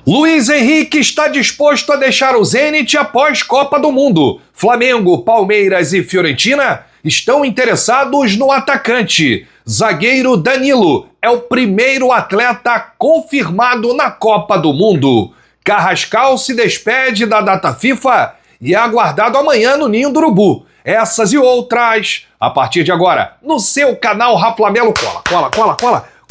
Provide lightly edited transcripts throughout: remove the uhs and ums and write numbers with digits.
Luiz Henrique está disposto a deixar o Zenit após Copa do Mundo. Flamengo, Palmeiras e Fiorentina estão interessados no atacante. Zagueiro Danilo é o primeiro atleta confirmado na Copa do Mundo. Carrascal se despede da data FIFA e é aguardado amanhã no Ninho do Urubu. Essas e outras, a partir de agora, no seu canal Raflamelo.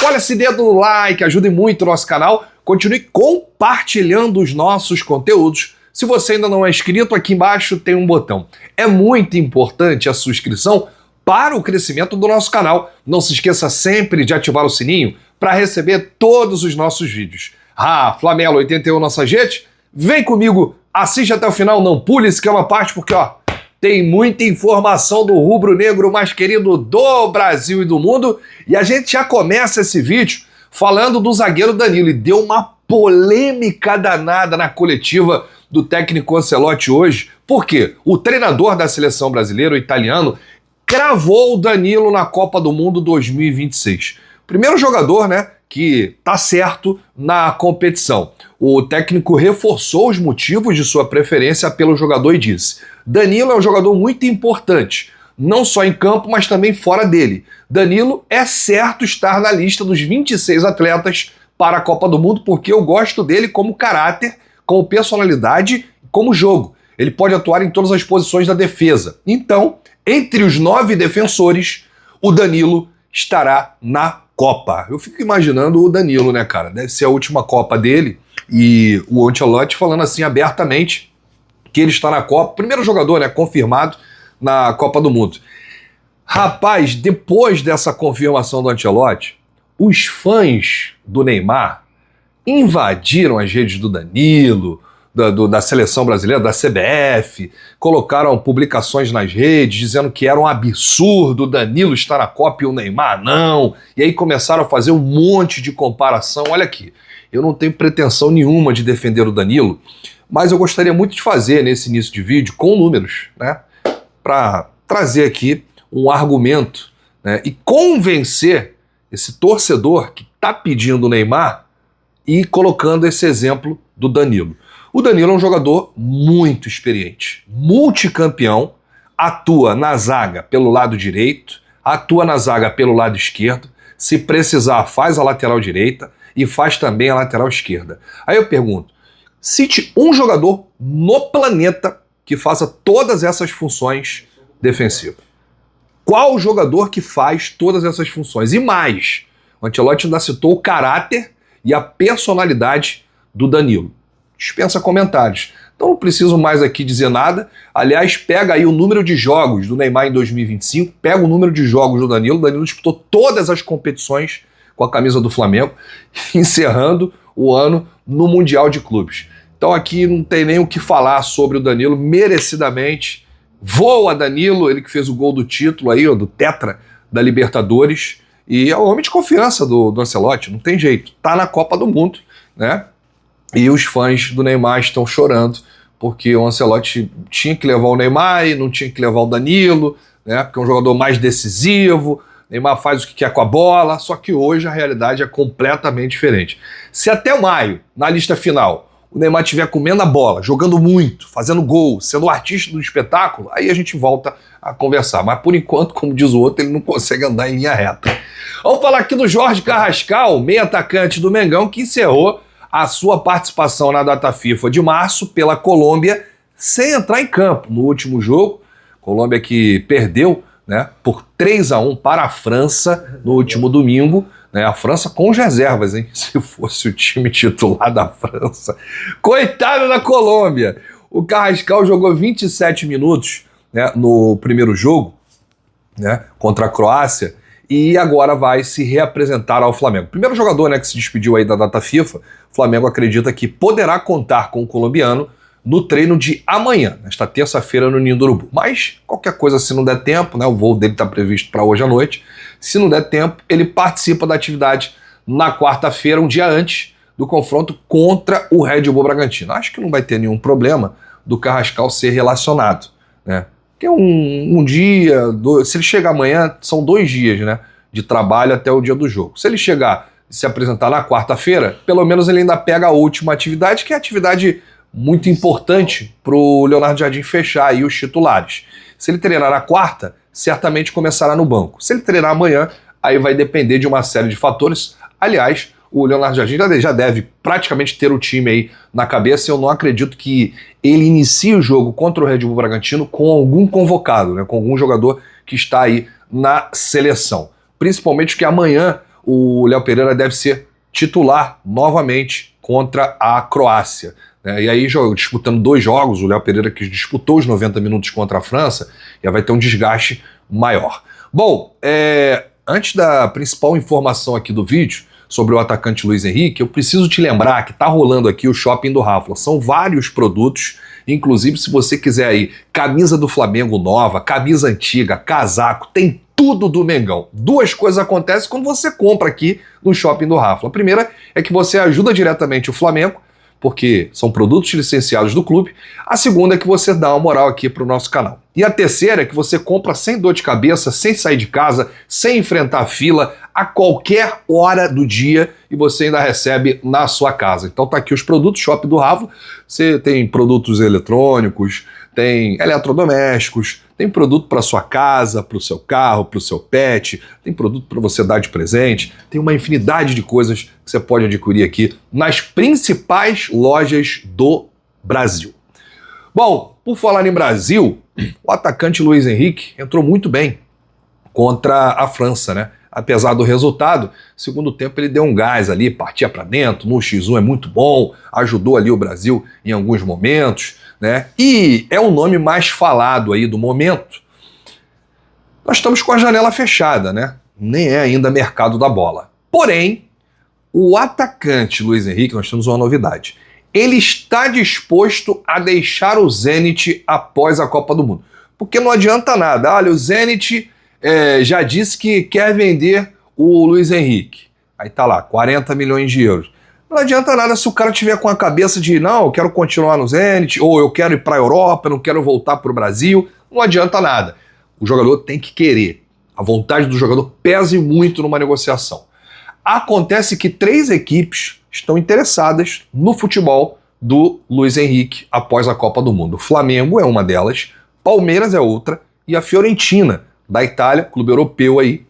Cola esse dedo no like, ajude muito o nosso canal. Continue compartilhando os nossos conteúdos. Se você ainda não é inscrito, aqui embaixo tem um botão. É muito importante a sua inscrição para o crescimento do nosso canal. Não se esqueça sempre de ativar o sininho para receber todos os nossos vídeos. Flamelo 81 nossa gente, vem comigo, assiste até o final, não pule esse que é uma parte, porque tem muita informação do rubro-negro mais querido do Brasil e do mundo. E a gente já começa esse vídeo falando do zagueiro Danilo. E deu uma polêmica danada na coletiva do técnico Ancelotti hoje. Por quê? O treinador da seleção brasileira, o italiano, cravou o Danilo na Copa do Mundo 2026. Primeiro jogador, que tá certo na competição. O técnico reforçou os motivos de sua preferência pelo jogador e disse: Danilo é um jogador muito importante, não só em campo, mas também fora dele. Danilo é certo estar na lista dos 26 atletas para a Copa do Mundo, porque eu gosto dele como caráter, como personalidade, como jogo. Ele pode atuar em todas as posições da defesa. Então, entre os 9 defensores, o Danilo estará na Copa. Eu fico imaginando o Danilo, cara? Deve ser a última Copa dele, e o Ancelotti falando assim abertamente que ele está na Copa. Primeiro jogador, confirmado na Copa do Mundo. Rapaz, depois dessa confirmação do Ancelotti, os fãs do Neymar invadiram as redes do Danilo, da seleção brasileira, da CBF, colocaram publicações nas redes dizendo que era um absurdo o Danilo estar na Copa e o Neymar não, e aí começaram a fazer um monte de comparação. Olha aqui, eu não tenho pretensão nenhuma de defender o Danilo, mas eu gostaria muito de fazer nesse início de vídeo com números, para trazer aqui um argumento, e convencer esse torcedor que está pedindo o Neymar e colocando esse exemplo do Danilo. O Danilo é um jogador muito experiente, multicampeão, atua na zaga pelo lado direito, atua na zaga pelo lado esquerdo, se precisar faz a lateral direita e faz também a lateral esquerda. Aí eu pergunto, cite um jogador no planeta que faça todas essas funções defensivas. Qual jogador que faz todas essas funções? E mais, o Ancelotti ainda citou o caráter e a personalidade do Danilo. Dispensa comentários. Então não preciso mais aqui dizer nada. Aliás, pega aí o número de jogos do Neymar em 2025, pega o número de jogos do Danilo. O Danilo disputou todas as competições com a camisa do Flamengo, encerrando o ano no Mundial de Clubes. Então aqui não tem nem o que falar sobre o Danilo, merecidamente. Voa Danilo, ele que fez o gol do título aí, do Tetra da Libertadores, e é o homem de confiança do Ancelotti, não tem jeito. Tá na Copa do Mundo, E os fãs do Neymar estão chorando, porque o Ancelotti tinha que levar o Neymar e não tinha que levar o Danilo, porque é um jogador mais decisivo, Neymar faz o que quer com a bola, só que hoje a realidade é completamente diferente. Se até maio, na lista final, o Neymar estiver comendo a bola, jogando muito, fazendo gol, sendo o artista do espetáculo, aí a gente volta a conversar. Mas por enquanto, como diz o outro, ele não consegue andar em linha reta. Vamos falar aqui do Jorge Carrascal, meio atacante do Mengão, que encerrou a sua participação na data FIFA de março pela Colômbia sem entrar em campo no último jogo. Colômbia que perdeu por 3-1 para a França no último domingo. A França com as reservas, hein? Se fosse o time titular da França. Coitado da Colômbia! O Carrascal jogou 27 minutos no primeiro jogo contra a Croácia e agora vai se reapresentar ao Flamengo. Primeiro jogador que se despediu aí da data FIFA, o Flamengo acredita que poderá contar com o colombiano no treino de amanhã, nesta terça-feira no Ninho do Urubu. Mas qualquer coisa, se não der tempo, o voo dele está previsto para hoje à noite, se não der tempo, ele participa da atividade na quarta-feira, um dia antes do confronto contra o Red Bull Bragantino. Acho que não vai ter nenhum problema do Carrascal ser relacionado, Porque um dia, se ele chegar amanhã, são 2 dias, de trabalho até o dia do jogo. Se ele chegar se apresentar na quarta-feira, pelo menos ele ainda pega a última atividade, que é a atividade muito importante para o Leonardo Jardim fechar aí os titulares. Se ele treinar na quarta, certamente começará no banco. Se ele treinar amanhã, aí vai depender de uma série de fatores. Aliás, o Leonardo Jardim já deve praticamente ter o time aí na cabeça. Eu não acredito que ele inicie o jogo contra o Red Bull Bragantino com algum convocado, né, com algum jogador que está aí na seleção. Principalmente porque amanhã o Léo Pereira deve ser titular novamente contra a Croácia. E aí, disputando 2 jogos, o Léo Pereira que disputou os 90 minutos contra a França, já vai ter um desgaste maior. Bom, antes da principal informação aqui do vídeo sobre o atacante Luiz Henrique, eu preciso te lembrar que está rolando aqui o Shopping do Rafla. São vários produtos, inclusive se você quiser aí camisa do Flamengo nova, camisa antiga, casaco, tem tudo do Mengão. 2 coisas acontecem quando você compra aqui no Shopping do Rafla. A primeira é que você ajuda diretamente o Flamengo, porque são produtos licenciados do clube. A segunda é que você dá uma moral aqui para o nosso canal. E a terceira é que você compra sem dor de cabeça, sem sair de casa, sem enfrentar fila, a qualquer hora do dia, e você ainda recebe na sua casa. Então tá aqui os produtos Shopping do Rafla. Você tem produtos eletrônicos, tem eletrodomésticos, tem produto para sua casa, para o seu carro, para o seu pet, tem produto para você dar de presente, tem uma infinidade de coisas que você pode adquirir aqui nas principais lojas do Brasil. Bom, por falar em Brasil, o atacante Luiz Henrique entrou muito bem contra a França, né? Apesar do resultado, segundo tempo ele deu um gás ali, partia para dentro, no X1 é muito bom, ajudou ali o Brasil em alguns momentos, né? E é o nome mais falado aí do momento. Nós estamos com a janela fechada, né? Nem é ainda mercado da bola. Porém, o atacante Luiz Henrique, nós temos uma novidade. Ele está disposto a deixar o Zenit após a Copa do Mundo. Porque não adianta nada. Olha, o Zenit já disse que quer vender o Luiz Henrique. Aí tá lá, 40 milhões de euros. Não adianta nada se o cara tiver com a cabeça de não, eu quero continuar no Zenit, ou eu quero ir para a Europa, não quero voltar para o Brasil. Não adianta nada. O jogador tem que querer. A vontade do jogador pesa muito numa negociação. Acontece que 3 equipes estão interessadas no futebol do Luiz Henrique após a Copa do Mundo. O Flamengo é uma delas, Palmeiras é outra e a Fiorentina, da Itália, clube europeu aí,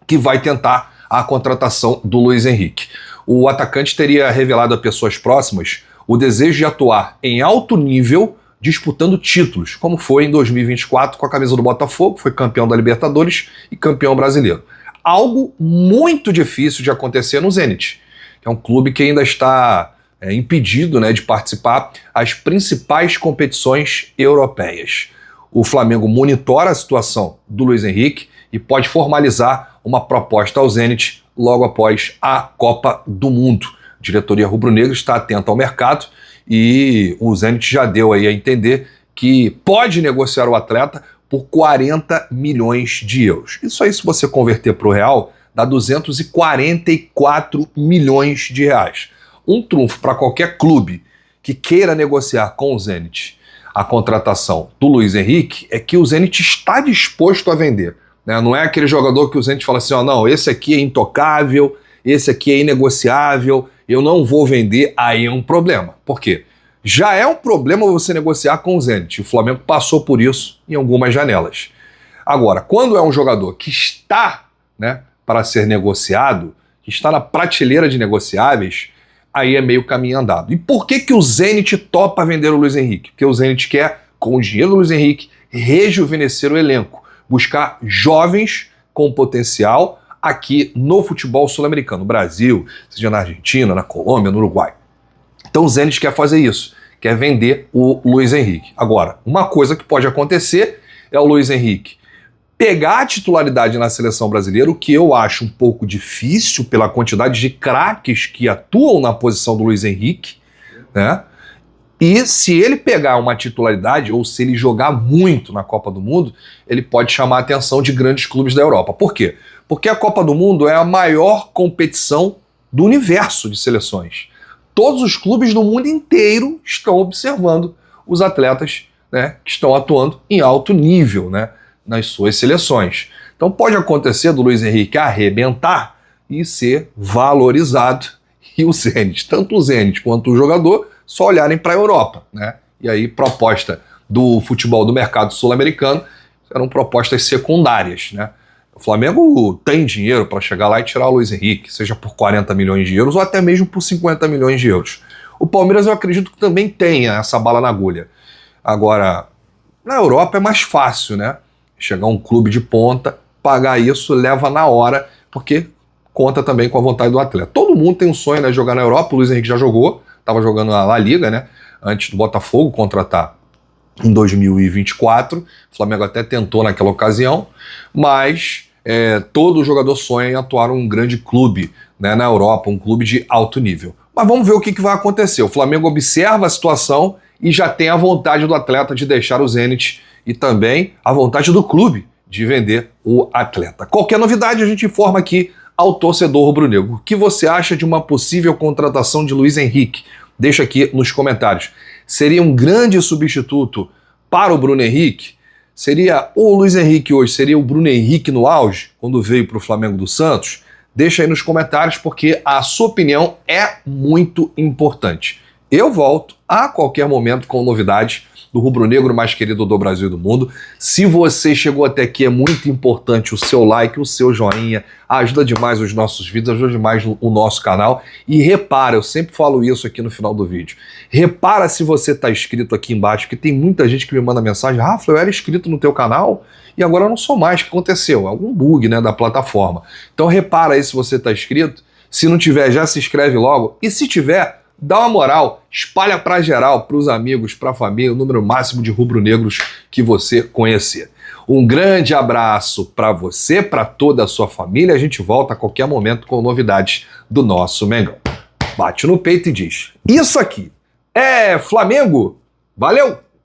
que vai tentar a contratação do Luiz Henrique. O atacante teria revelado a pessoas próximas o desejo de atuar em alto nível disputando títulos, como foi em 2024 com a camisa do Botafogo, foi campeão da Libertadores e campeão brasileiro. Algo muito difícil de acontecer no Zenit, que é um clube que ainda está impedido, né, de participar das principais competições europeias. O Flamengo monitora a situação do Luiz Henrique e pode formalizar uma proposta ao Zenit logo após a Copa do Mundo. A diretoria rubro-negra está atenta ao mercado e o Zenit já deu aí a entender que pode negociar o atleta por 40 milhões de euros. Isso aí, se você converter para o real, dá 244 milhões de reais. Um trunfo para qualquer clube que queira negociar com o Zenit a contratação do Luiz Henrique é que o Zenit está disposto a vender. Né? Não é aquele jogador que o Zenit fala assim, não, esse aqui é intocável, esse aqui é inegociável, eu não vou vender, aí é um problema. Por quê? Já é um problema você negociar com o Zenit. O Flamengo passou por isso em algumas janelas. Agora, quando é um jogador que está, né, para ser negociado, que está na prateleira de negociáveis, aí é meio caminho andado. E por que o Zenit topa vender o Luiz Henrique? Porque o Zenit quer, com o dinheiro do Luiz Henrique, rejuvenescer o elenco, buscar jovens com potencial aqui no futebol sul-americano, no Brasil, seja na Argentina, na Colômbia, no Uruguai. Então o Zenit quer fazer isso, quer vender o Luiz Henrique. Agora, uma coisa que pode acontecer é o Luiz Henrique pegar a titularidade na seleção brasileira, o que eu acho um pouco difícil pela quantidade de craques que atuam na posição do Luiz Henrique, né? E se ele pegar uma titularidade, ou se ele jogar muito na Copa do Mundo, ele pode chamar a atenção de grandes clubes da Europa. Por quê? Porque a Copa do Mundo é a maior competição do universo de seleções. Todos os clubes do mundo inteiro estão observando os atletas, né, que estão atuando em alto nível, né, nas suas seleções. Então pode acontecer do Luiz Henrique arrebentar e ser valorizado. E o Zenit, tanto o Zenit quanto o jogador, só olharem para a Europa, né? E aí, proposta do futebol do mercado sul-americano eram propostas secundárias, né? O Flamengo tem dinheiro para chegar lá e tirar o Luiz Henrique, seja por 40 milhões de euros ou até mesmo por 50 milhões de euros. O Palmeiras eu acredito que também tenha essa bala na agulha. Agora, na Europa é mais fácil, né? Chegar um clube de ponta, pagar isso, leva na hora, porque conta também com a vontade do atleta. Todo mundo tem um sonho, né, de jogar na Europa. O Luiz Henrique já jogou, estava jogando na La Liga, né, antes do Botafogo contratar em 2024. O Flamengo até tentou naquela ocasião, mas todo jogador sonha em atuar em um grande clube, né, na Europa, um clube de alto nível. Mas vamos ver o que vai acontecer. O Flamengo observa a situação e já tem a vontade do atleta de deixar o Zenit e também a vontade do clube de vender o atleta. Qualquer novidade a gente informa aqui ao torcedor rubro-negro. O que você acha de uma possível contratação de Luiz Henrique? Deixa aqui nos comentários. Seria um grande substituto para o Bruno Henrique? Seria o Luiz Henrique hoje, seria o Bruno Henrique no auge, quando veio para o Flamengo do Santos? Deixa aí nos comentários, porque a sua opinião é muito importante. Eu volto a qualquer momento com novidades do rubro-negro mais querido do Brasil e do mundo. Se você chegou até aqui, é muito importante o seu like, o seu joinha, ajuda demais os nossos vídeos, ajuda demais o nosso canal. E repara, eu sempre falo isso aqui no final do vídeo, repara se você está inscrito aqui embaixo, porque tem muita gente que me manda mensagem: Rafa, eu era inscrito no teu canal e agora eu não sou mais, o que aconteceu? Algum bug, né, da plataforma. Então repara aí se você está inscrito, se não tiver, já se inscreve logo, e se tiver, dá uma moral, espalha pra geral, pros amigos, pra família, o número máximo de rubro-negros que você conhecer. Um grande abraço pra você, pra toda a sua família. A gente volta a qualquer momento com novidades do nosso Mengão. Bate no peito e diz: isso aqui é Flamengo. Valeu!